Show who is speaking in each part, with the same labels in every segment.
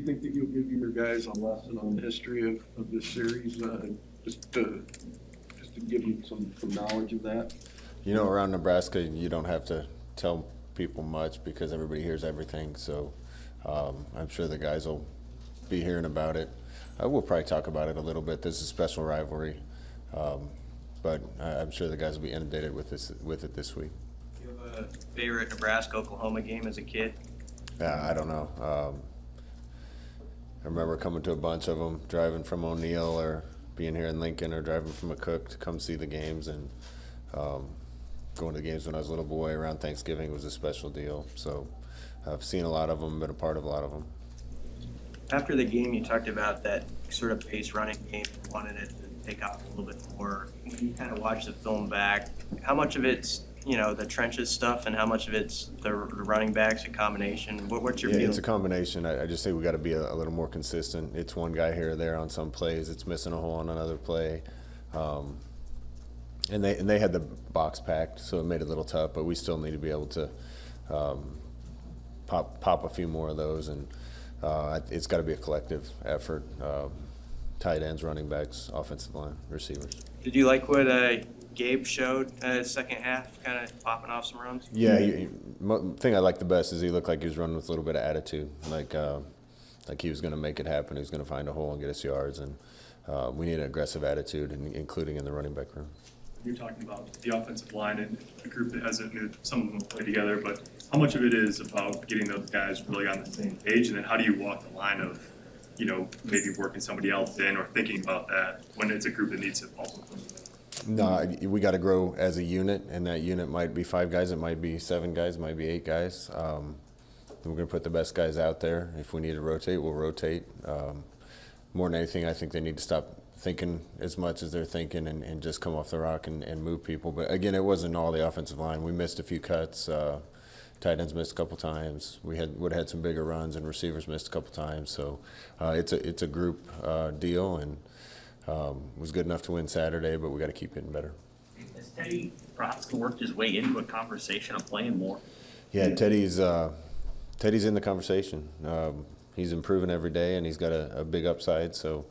Speaker 1: you think that you'll give your guys a lesson on the history of this series, just to give them some knowledge of that?
Speaker 2: You know, around Nebraska, you don't have to tell people much because everybody hears everything. So I'm sure the guys will be hearing about it. We'll probably talk about it a little bit. This is a special rivalry, but I'm sure the guys will be inundated with it this week.
Speaker 3: Do you have a favorite Nebraska-Oklahoma game as a kid?
Speaker 2: I don't know. I remember coming to a bunch of them, driving from O'Neill or being here in Lincoln or driving from McCook to come see the games, and going to the games when I was a little boy around Thanksgiving was a special deal. So I've seen a lot of them, been a part of a lot of them.
Speaker 3: After the game, you talked about that sort of pace running game, wanted it to take off a little bit more. When you kind of watch the film back, how much of it's, you know, the trenches stuff and how much of it's the running backs, a combination? What's your feeling?
Speaker 2: It's a combination. I just think we got to be a little more consistent. It's one guy here or there on some plays. It's missing a hole on another play. And they had the box packed, so it made it a little tough, but we still need to be able to pop a few more of those, and it's got to be a collective effort. Tight ends, running backs, offensive line, receivers.
Speaker 3: Did you like what Gabe showed second half, kind of popping off some runs?
Speaker 2: Yeah, the thing I liked the best is he looked like he was running with a little bit of attitude, like he was going to make it happen. He was going to find a hole and get us yards, and we need an aggressive attitude, including in the running back room.
Speaker 4: You're talking about the offensive line and a group that hasn't, some of them will play together, but how much of it is about getting those guys really on the same page, and then how do you walk the line of, you know, maybe working somebody else in or thinking about that when it's a group that needs to also play together?
Speaker 2: No, we got to grow as a unit, and that unit might be 5 guys, it might be 7 guys, it might be 8 guys. We're going to put the best guys out there. If we need to rotate, we'll rotate. More than anything, I think they need to stop thinking as much as they're thinking and just come off the rock and move people. But again, it wasn't all the offensive line. We missed a few cuts. Tight ends missed a couple times. We would have had some bigger runs, and receivers missed a couple times. So it's a group deal, and was good enough to win Saturday, but we got to keep getting better.
Speaker 5: Has Teddy Brodsky worked his way into a conversation of playing more?
Speaker 2: Yeah, Teddy's in the conversation. He's improving every day, and he's got a big upside. So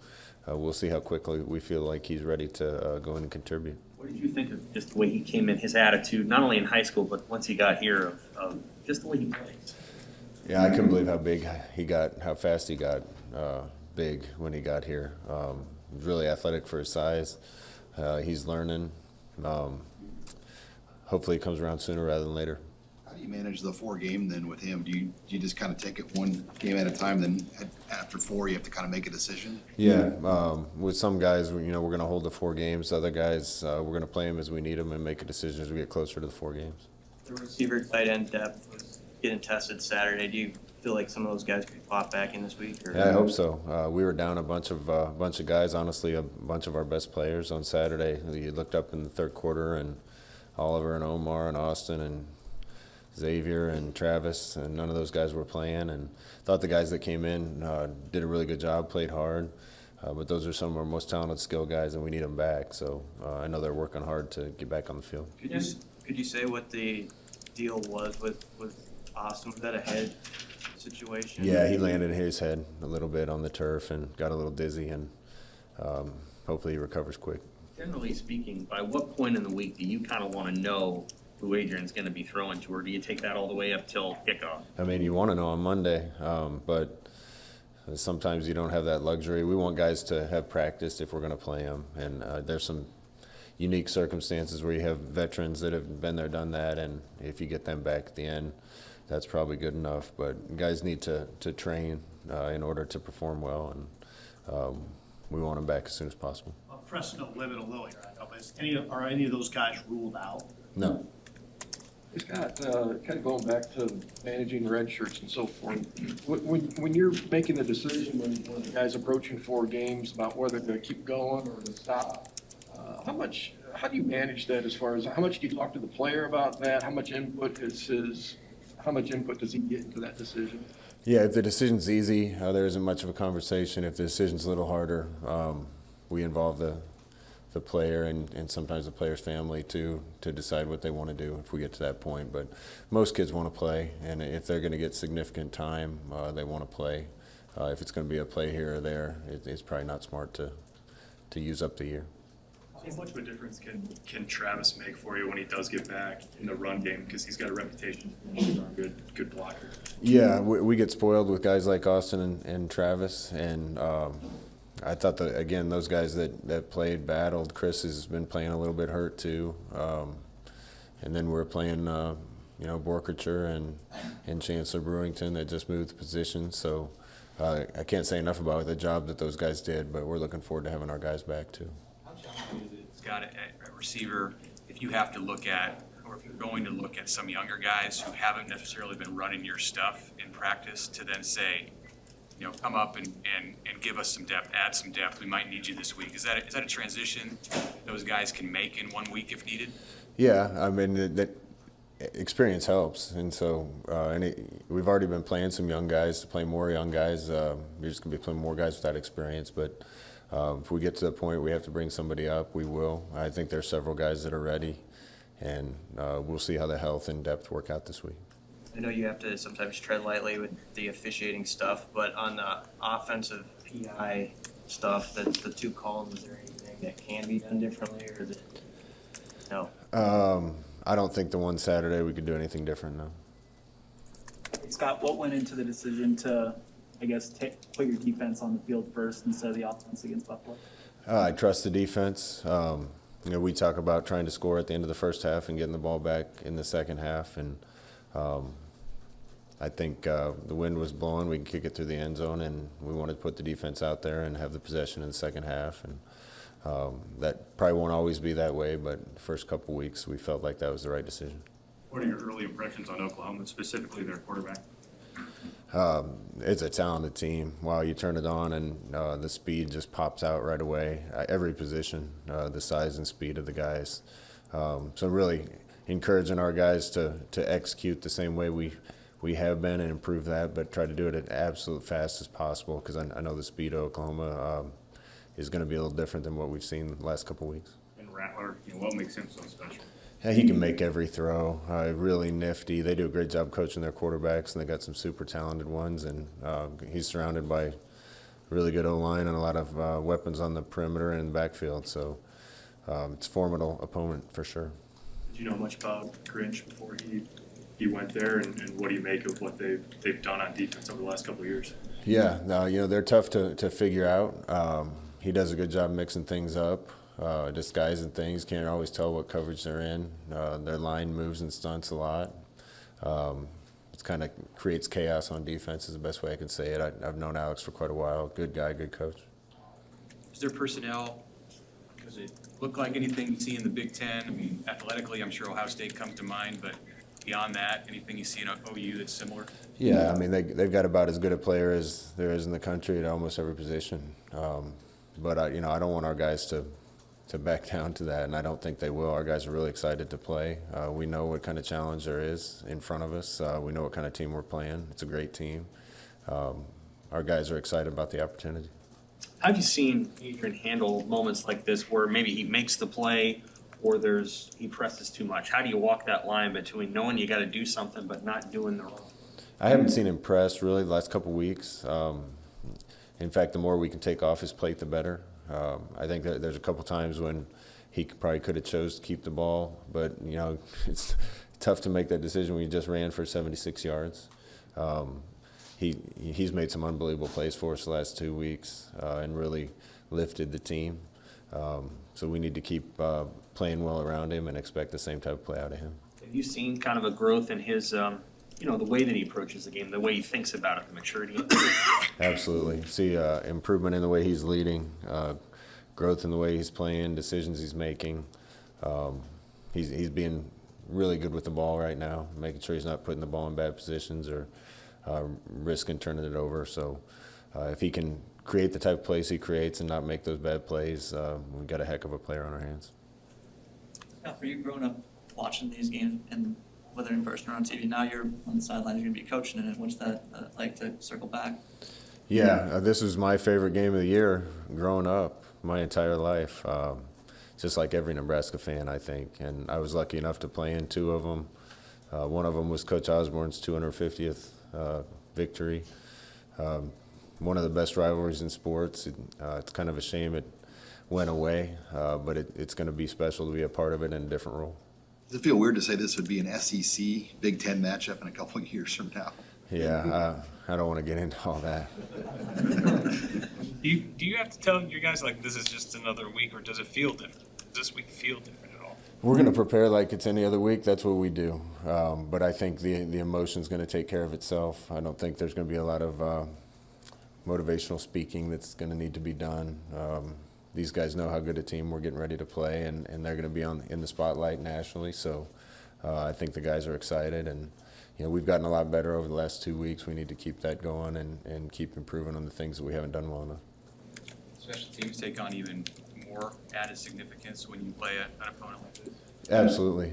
Speaker 2: we'll see how quickly we feel like he's ready to go in and contribute.
Speaker 5: What did you think of just the way he came in, his attitude, not only in high school, but once he got here, of just the way he plays?
Speaker 2: Yeah, I couldn't believe how big he got, how fast he got big when he got here. He's really athletic for his size. He's learning. Hopefully he comes around sooner rather than later.
Speaker 6: How do you manage the 4-game then with him? Do you just kind of take it one game at a time, then after 4 you have to kind of make a decision?
Speaker 2: Yeah, with some guys, we're going to hold the 4 games. Other guys, we're going to play them as we need them and make a decision as we get closer to the 4 games.
Speaker 3: The receiver tight end depth was getting tested Saturday. Do you feel like some of those guys could pop back in this week? Or?
Speaker 2: Yeah, I hope so. We were down a bunch of guys, honestly, a bunch of our best players on Saturday. You looked up in the third quarter, and Oliver and Omar and Austin and Xavier and Travis, and none of those guys were playing, and thought the guys that came in did a really good job, played hard, but those are some of our most talented skill guys, and we need them back. So I know they're working hard to get back on the field.
Speaker 3: Could you say what the deal was with Austin? Was that a head situation?
Speaker 2: Yeah, he landed his head a little bit on the turf and got a little dizzy, and hopefully he recovers quick.
Speaker 5: Generally speaking, by what point in the week do you kind of want to know who Adrian's going to be throwing to, or do you take that all the way up till kickoff?
Speaker 2: I mean, you want to know on Monday, but sometimes you don't have that luxury. We want guys to have practiced if we're going to play them, and there's some unique circumstances where you have veterans that have been there, done that, and if you get them back at the end, that's probably good enough. But guys need to train in order to perform well, and we want them back as soon as possible.
Speaker 7: Well, Preston will limit a little here, I know, but are any of those guys ruled out?
Speaker 2: No.
Speaker 1: Scott, kind of going back to managing red shirts and so forth, when you're making the decision when the guy's approaching 4 games about whether to keep going or to stop, how do you manage that as far as how much do you talk to the player about that? How much input does he get into that decision?
Speaker 2: Yeah, if the decision's easy, there isn't much of a conversation. If the decision's a little harder, we involve the player and sometimes the player's family to decide what they want to do if we get to that point. But most kids want to play, and if they're going to get significant time, they want to play. if it's going to be a play here or there, it's probably not smart to use up the year.
Speaker 4: How much of a difference can Travis make for you when he does get back in the run game? Because he's got a reputation for being a good blocker.
Speaker 2: Yeah, we get spoiled with guys like Austin and Travis, and I thought that, again, those guys that played battled. Chris has been playing a little bit hurt too, and then we're playing Borkature and Chancellor Brewington that just moved positions. So I can't say enough about the job that those guys did, but we're looking forward to having our guys back too.
Speaker 8: Scott, at receiver, if you have to look at, or if you're going to look at some younger guys who haven't necessarily been running your stuff in practice, to then say, come up and give us some depth, add some depth, we might need you this week. Is that a transition those guys can make in 1 week if needed?
Speaker 2: Yeah, I mean, that experience helps, and so we've already been playing some young guys to play more young guys. We're just going to be playing more guys with that experience, but if we get to the point we have to bring somebody up, we will. I think there's several guys that are ready, and we'll see how the health and depth work out this week.
Speaker 3: I know you have to sometimes tread lightly with the officiating stuff, but on the offensive PI stuff, the two calls, is there anything that can be done differently, or is it no?
Speaker 2: I don't think the one Saturday we could do anything different now.
Speaker 9: Scott, what went into the decision to, I guess, put your defense on the field first instead of the offense against Buffalo?
Speaker 2: I trust the defense. We talk about trying to score at the end of the first half and getting the ball back in the second half, and I think the wind was blowing. We can kick it through the end zone, and we wanted to put the defense out there and have the possession in the second half. And that probably won't always be that way, but the first couple weeks we felt like that was the right decision.
Speaker 4: What are your early impressions on Oklahoma, specifically their quarterback?
Speaker 2: It's a talented team. Wow, you turn it on and the speed just pops out right away. Every position, the size and speed of the guys. So really encouraging our guys to execute the same way we have been and improve that, but try to do it at absolute fast as possible, because I know the speed of Oklahoma is going to be a little different than what we've seen the last couple of weeks.
Speaker 4: And Rattler, what makes him so special?
Speaker 2: Yeah, he can make every throw. Really nifty. They do a great job coaching their quarterbacks, and they got some super talented ones. And he's surrounded by really good O-line and a lot of weapons on the perimeter and in the backfield. So it's a formidable opponent for sure.
Speaker 4: Did you know much about Grinch before he went there, and what do you make of what they've done on defense over the last couple of years?
Speaker 2: Yeah, no, they're tough to figure out. He does a good job mixing things up. Disguising things, can't always tell what coverage they're in. Their line moves and stunts a lot. It kind of creates chaos on defense is the best way I can say it. I've known Alex for quite a while. Good guy, good coach.
Speaker 8: Is there personnel, does it look like anything you see in the Big Ten? I mean, athletically, I'm sure Ohio State comes to mind, but beyond that, anything you see in OU that's similar?
Speaker 2: Yeah, I mean, they've got about as good a player as there is in the country at almost every position. But I don't want our guys to back down to that, and I don't think they will. Our guys are really excited to play. We know what kind of challenge there is in front of us. We know what kind of team we're playing. It's a great team. Our guys are excited about the opportunity.
Speaker 5: How have you seen Adrian handle moments like this where maybe he makes the play or he presses too much? How do you walk that line between knowing you got to do something but not doing the wrong?
Speaker 2: I haven't seen him press really the last couple of weeks. In fact, the more we can take off his plate, the better. I think that there's a couple times when he probably could have chose to keep the ball, but it's tough to make that decision when you just ran for 76 yards. He's made some unbelievable plays for us the last 2 weeks and really lifted the team. So we need to keep playing well around him and expect the same type of play out of him.
Speaker 5: Have you seen kind of a growth in his, the way that he approaches the game, the way he thinks about it, the maturity?
Speaker 2: Absolutely. See improvement in the way he's leading, growth in the way he's playing, decisions he's making. He's being really good with the ball right now, making sure he's not putting the ball in bad positions or risking turning it over. So if he can create the type of plays he creates and not make those bad plays, we've got a heck of a player on our hands.
Speaker 10: Yeah, for you growing up watching these games, and whether in person or on TV, now you're on the sidelines, you're going to be coaching in it. What's that like to circle back?
Speaker 2: Yeah, this was my favorite game of the year growing up my entire life, just like every Nebraska fan, I think. And I was lucky enough to play in 2 of them. One of them was Coach Osborne's 250th victory. one of the best rivalries in sports. It's kind of a shame it went away, but it's going to be special to be a part of it in a different role.
Speaker 6: Does it feel weird to say this would be an SEC Big Ten matchup in a couple of years from now?
Speaker 2: Yeah, I don't want to get into all that.
Speaker 11: Do you have to tell your guys like this is just another week, or does it feel different? Does this week feel different at all?
Speaker 2: We're going to prepare like it's any other week. That's what we do. But I think the emotion's going to take care of itself. I don't think there's going to be a lot of motivational speaking that's going to need to be done. These guys know how good a team we're getting ready to play, and they're going to be in the spotlight nationally. So I think the guys are excited, and we've gotten a lot better over the last 2 weeks. We need to keep that going and keep improving on the things that we haven't done well enough.
Speaker 8: Special teams take on even more added significance when you play an opponent like this.
Speaker 2: Absolutely.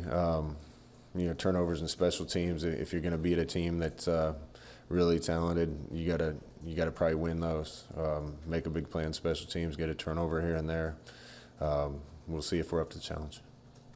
Speaker 2: Turnovers and special teams. If you're going to beat a team that's really talented, you gotta probably win those. Make a big play on special teams. Get a turnover here and there. We'll see if we're up to the challenge.